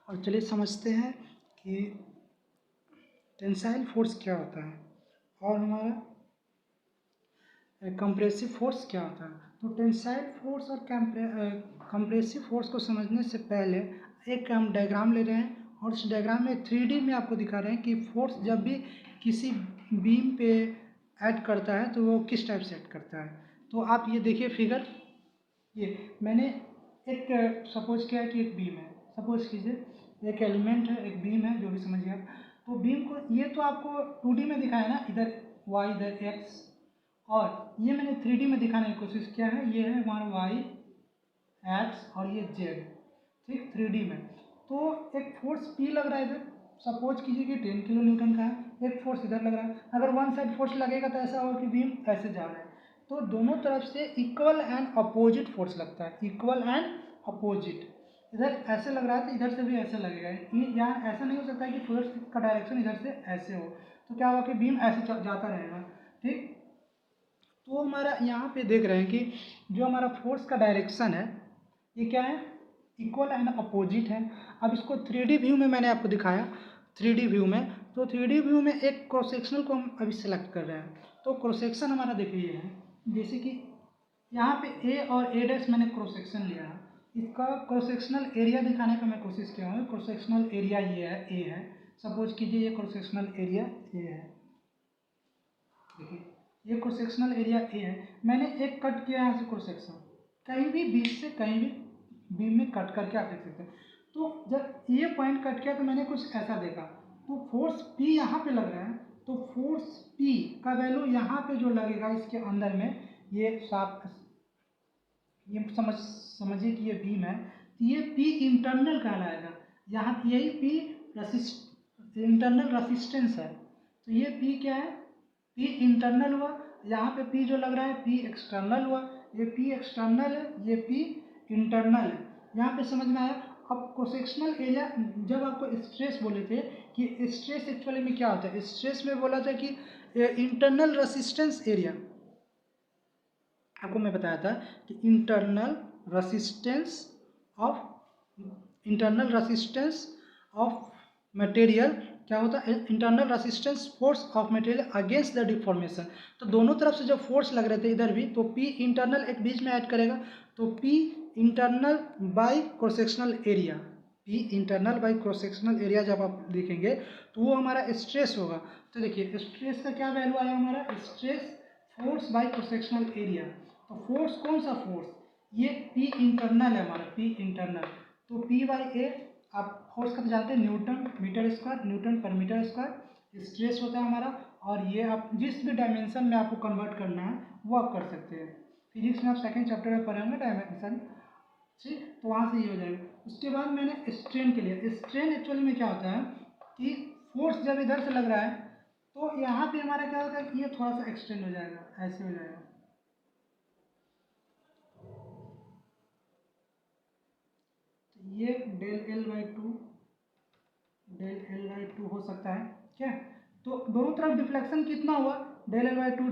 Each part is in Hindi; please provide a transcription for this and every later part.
और चलिए समझते हैं कि टेंसाइल फोर्स क्या होता है और हमारा कंप्रेसिव फोर्स क्या होता है। तो टेंसाइल फोर्स और कंप्रेसिव फोर्स को समझने से पहले एक हम डायग्राम ले रहे हैं और उस डायग्राम में 3D में आपको दिखा रहे हैं कि फोर्स जब भी किसी बीम पे ऐड करता है तो वो किस टाइप से ऐड करता है। तो आप ये देखिए फिगर, ये मैंने एक सपोज किया है कि एक बीम है, सपोज कीजिए एक एलिमेंट है, एक बीम है, जो भी समझिए आप। तो बीम को ये तो आपको 2D में दिखाया ना, इधर y इधर x, और ये मैंने 3D में दिखाने की कोशिश किया है। ये है हमारा y x और ये z, ठीक 3D में। तो एक फोर्स P लग रहा है इधर, सपोज कीजिए कि 10 किलो न्यूटन का है। एक फोर्स इधर लग रहा है, अगर वन साइड फोर्स लगेगा तो ऐसा होगा कि बीम ऐसे जा रहा है। तो दोनों तरफ से इक्वल एंड अपोजिट फोर्स लगता है, इक्वल एंड अपोजिट। इधर ऐसे लग रहा है तो इधर से भी ऐसे लगेगा। यहाँ ऐसा नहीं हो सकता है कि फोर्स का डायरेक्शन इधर से ऐसे हो, तो क्या होगा कि बीम ऐसे जाता रहेगा, ठीक। तो हमारा यहाँ पे देख रहे हैं कि जो हमारा फोर्स का डायरेक्शन है ये क्या है, इक्वल एंड अपोजिट है। अब इसको 3D व्यू में मैंने आपको दिखाया, 3D व्यू में। तो 3D व्यू में एक क्रॉस सेक्शनल को हम अभी सेलेक्ट कर रहे हैं। तो क्रॉस सेक्शन हमारा देखिए ये है, जैसे कि यहाँ पे ए और ए डैश मैंने क्रॉस सेक्शन लिया है। इसका क्रॉस सेक्शनल एरिया दिखाने का मैं कोशिश किया हूँ। क्रॉस सेक्शनल एरिया ये है, ए है, सपोज कीजिए ये क्रॉस सेक्शनल एरिया ए है। देखिए ये क्रॉस सेक्शनल एरिया ए है, मैंने एक कट किया है यहाँ से क्रॉस सेक्शन, कहीं भी बीच से कहीं भी बीम में कट करके आप देख सकते हैं। तो जब ये पॉइंट कट किया तो मैंने कुछ ऐसा देखा, तो फोर्स P यहाँ पे लग रहा है। तो फोर्स P का वैल्यू यहाँ पे जो लगेगा इसके अंदर में, ये साफ ये समझिए कि ये बीम है, तो ये P इंटरनल कहलाएगा। यहाँ यही P इंटरनल रेसिस्टेंस है। तो ये P क्या है, P इंटरनल हुआ। यहाँ पे P जो लग रहा है P एक्सटर्नल हुआ। ये P एक्सटर्नल है, ये P इंटरनल है। यहाँ पे समझ में आया। अब क्रॉस-सेक्शनल एरिया, जब आपको स्ट्रेस बोले थे कि स्ट्रेस एक्चुअली में क्या होता है, स्ट्रेस में बोला था कि इंटरनल रेसिस्टेंस एरिया, आपको मैं बताया था कि इंटरनल रेसिस्टेंस ऑफ मटेरियल क्या होता है, internal resistance force of material against the deformation. तो दोनों तरफ से जब फोर्स लग रहे थे इधर भी, तो P इंटरनल एक बीच में ऐड करेगा, तो P internal by cross sectional area, P internal by cross sectional area जब आप देखेंगे तो वो हमारा स्ट्रेस होगा। तो देखिए स्ट्रेस का क्या वैल्यू आया हमारा, stress force by cross sectional area. तो फोर्स कौन सा फोर्स, ये P इंटरनल है हमारा, P इंटरनल। तो P बाई ए, आप फोर्स का तो जानते हैं न्यूटन मीटर स्क्वायर, न्यूटन पर मीटर स्क्वायर स्ट्रेस होता है हमारा। और ये आप जिस भी डायमेंशन में आपको कन्वर्ट करना है वो आप कर सकते हैं। फिजिक्स में आप सेकंड चैप्टर में पढ़े होंगे डायमेंशन, ठीक। तो वहाँ से ये हो जाएगा। उसके बाद मैंने स्ट्रेन के लिए, स्ट्रेन एक्चुअली में क्या होता है कि फोर्स जब इधर से लग रहा है तो यहाँ पे हमारा क्या होता है कि ये थोड़ा सा एक्सटेंड हो जाएगा, ऐसे हो जाएगा। ये डेल एल बाई टू हो सकता है क्या। तो दोनों तरफ डिफ्लेक्शन कितना हुआ, del L by two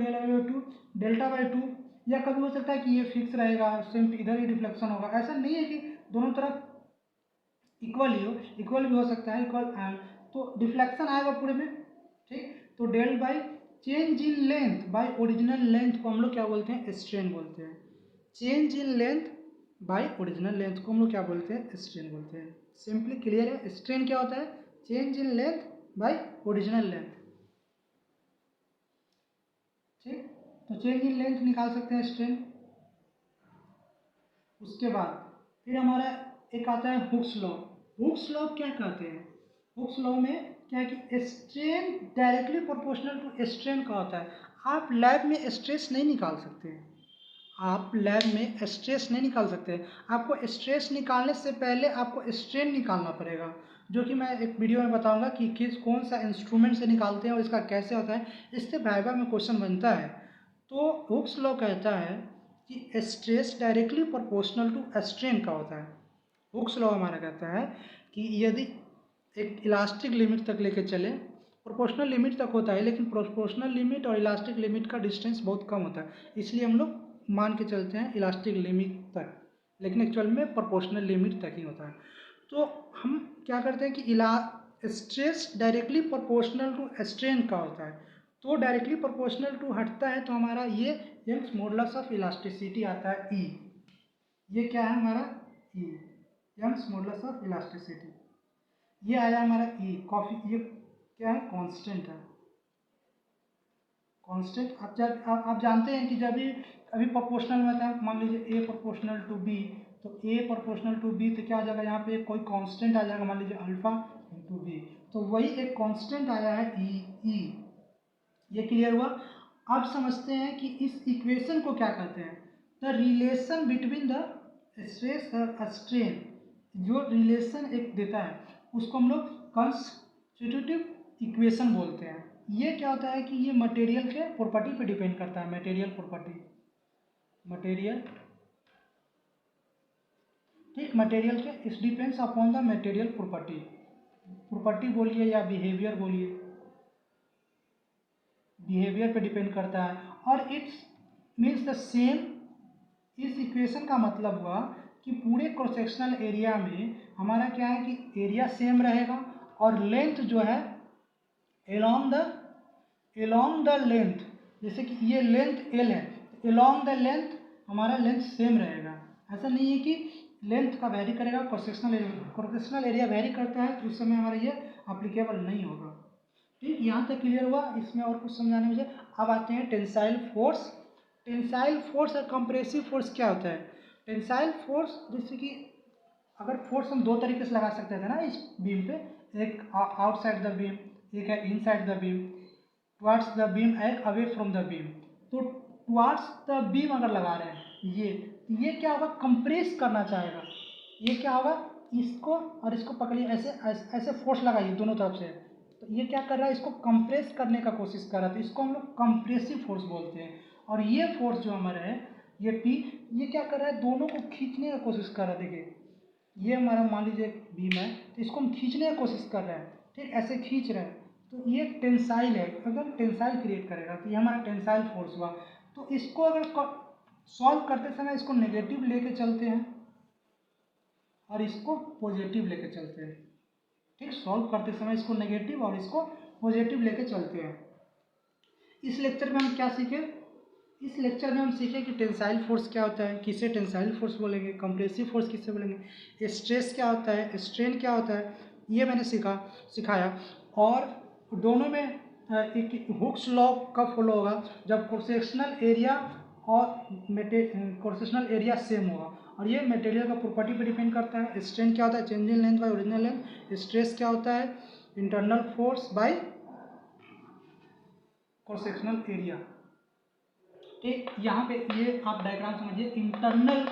delta by two. या कभी हो सकता है कि ये फिक्स रहेगा, सिर्फ इधर ही डिफ्लेक्शन होगा, ऐसा नहीं है कि दोनों तरफ इक्वल ही हो, इक्वल भी हो सकता है, इक्वल तो डिफ्लेक्शन आएगा पूरे में, ठीक। तो del by change in length by original length को हम लोग क्या बोलते हैं, स्ट्रेन बोलते हैं। Change in length by original length को हम लोग क्या बोलते हैं, स्ट्रेन बोलते हैं। सिंपली क्लियर है, स्ट्रेन क्या होता है, change in length by original length, ठीक। तो चेंज इन लेंथ निकाल सकते हैं स्ट्रेन। उसके बाद फिर हमारा एक आता है हुक्स लॉ। हुक्स लॉ क्या कहते हैं, हुक्स लॉ में क्या है कि strain directly proportional to strain का होता है। आप लैब में स्ट्रेस नहीं निकाल सकते, आप लैब में स्ट्रेस नहीं निकाल सकते। आपको स्ट्रेस निकालने से पहले आपको स्ट्रेन निकालना पड़ेगा, जो कि मैं एक वीडियो में बताऊंगा कि किस कौन सा इंस्ट्रूमेंट से निकालते हैं और इसका कैसे होता है। इससे वाइवा में क्वेश्चन बनता है। तो हुक्स लॉ कहता है कि stress directly proportional to strain का होता है। हुक्स लॉ हमारा कहता है कि यदि एक इलास्टिक लिमिट तक लेके चले, प्रोपोर्शनल लिमिट तक होता है लेकिन प्रोपोर्शनल लिमिट और इलास्टिक लिमिट का डिस्टेंस बहुत कम होता है, इसलिए हम लोग मान के चलते हैं इलास्टिक लिमिट तक, लेकिन एक्चुअल में प्रोपोर्शनल लिमिट तक ही होता है। तो हम क्या करते हैं कि stress directly proportional to strain का होता है, तो डायरेक्टली प्रोपोर्शनल टू हटता है तो हमारा ये यंग्स मॉडुलस ऑफ इलास्टिसिटी आता है ई। ये क्या है हमारा ई, यंग्स मॉडुलस ऑफ इलास्टिसिटी, ये आया हमारा ई। कॉफी ये क्या है, कांस्टेंट है, कांस्टेंट। आप जानते हैं कि जब भी अभी प्रोपोर्शनल में था, मान लीजिए ए प्रोपोर्शनल टू बी, तो ए प्रोपोर्शनल टू बी तो क्या आ जाएगा, यहाँ पे कोई कांस्टेंट आ जाएगा, मान लीजिए अल्फा इंटू बी, तो वही एक कांस्टेंट आया है ई। ये क्लियर हुआ। अब समझते हैं कि इस इक्वेशन को क्या कहते हैं, the relation between the stress और स्ट्रेन, जो रिलेशन एक देता है उसको हम लोग कंस्टिट्यूटिव इक्वेशन बोलते हैं। ये क्या होता है कि ये मटेरियल के प्रॉपर्टी पे डिपेंड करता है, मटेरियल प्रॉपर्टी, मटेरियल, ठीक, मटेरियल के इस depends upon the material property, property बोलिए या बिहेवियर बोलिए, बिहेवियर पे डिपेंड करता है। और इट्स मीन्स द सेम, इस इक्वेशन का मतलब हुआ कि पूरे क्रॉस सेक्शनल एरिया में हमारा क्या है कि एरिया सेम रहेगा और लेंथ जो है एलोंग द लेंथ, जैसे कि ये लेंथ एल है, एलोंग द लेंथ हमारा लेंथ सेम रहेगा। ऐसा नहीं है कि लेंथ का वैरी करेगा, क्रॉस सेक्शनल एरिया वैरी करता है तो उस समय हमारा ये अप्लीकेबल नहीं होगा। ठीक, यहाँ तक क्लियर हुआ। इसमें और कुछ समझाने मुझे। अब आते हैं टेंसाइल फोर्स। टेंसाइल फोर्स और कंप्रेसिव फोर्स क्या होता है। टेंसाइल फोर्स जैसे कि अगर फोर्स हम दो तरीके से लगा सकते थे ना इस बीम पे, एक आउटसाइड द बीम, एक है inside the beam, towards the beam and away from the beam. तो टुवार्ड्स द बीम अगर लगा रहे हैं ये क्या होगा, कंप्रेस करना चाहेगा। ये क्या होगा, इसको और इसको पकड़िए, ऐसे फोर्स लगाइए दोनों तरफ से, तो ये क्या कर रहा है, इसको कंप्रेस करने का कोशिश कर रहा है, तो इसको हम लोग कंप्रेसिव फोर्स बोलते हैं। और ये फोर्स जो हमारा है ये पी, ये क्या कर रहा है, दोनों को खींचने का कोशिश कर रहा है। देखिए ये हमारा मान लीजिए बीम है, तो इसको हम खींचने की कोशिश कर रहे हैं, ठीक, ऐसे खींच रहे हैं, तो ये टेंसाइल है, अगर टेंसाइल क्रिएट करेगा तो ये हमारा टेंसाइल फोर्स हुआ। तो इसको अगर सॉल्व करते समय इसको नेगेटिव लेके चलते हैं और इसको पॉजिटिव लेके चलते हैं, ठीक, सॉल्व करते समय इसको नेगेटिव और इसको पॉजिटिव लेके चलते हैं। इस लेक्चर में हम क्या सीखे, इस लेक्चर में हम सीखे कि टेंसाइल फोर्स क्या होता है, किसे टेंसाइल फोर्स बोलेंगे, कंप्रेसिव फोर्स किसे बोलेंगे, स्ट्रेस क्या होता है, स्ट्रेन क्या होता है, ये मैंने सिखाया। और दोनों में एक हुक्स लॉ कब फॉलो होगा, जब क्रॉस सेक्शनल एरिया और क्रॉस सेक्शनल एरिया सेम होगा। और ये मटेरियल का प्रॉपर्टी पे डिपेंड करता है। स्ट्रेन क्या होता है, change in length bye original length. Stress क्या होता है, internal force by cross sectional area. ठीक, यहाँ पे ये आप डायग्राम समझिए, इंटरनल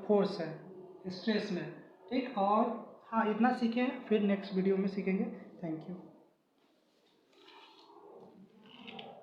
फोर्स है स्ट्रेस में, ठीक। और हाँ, इतना सीखें, फिर नेक्स्ट वीडियो में सीखेंगे। Thank you.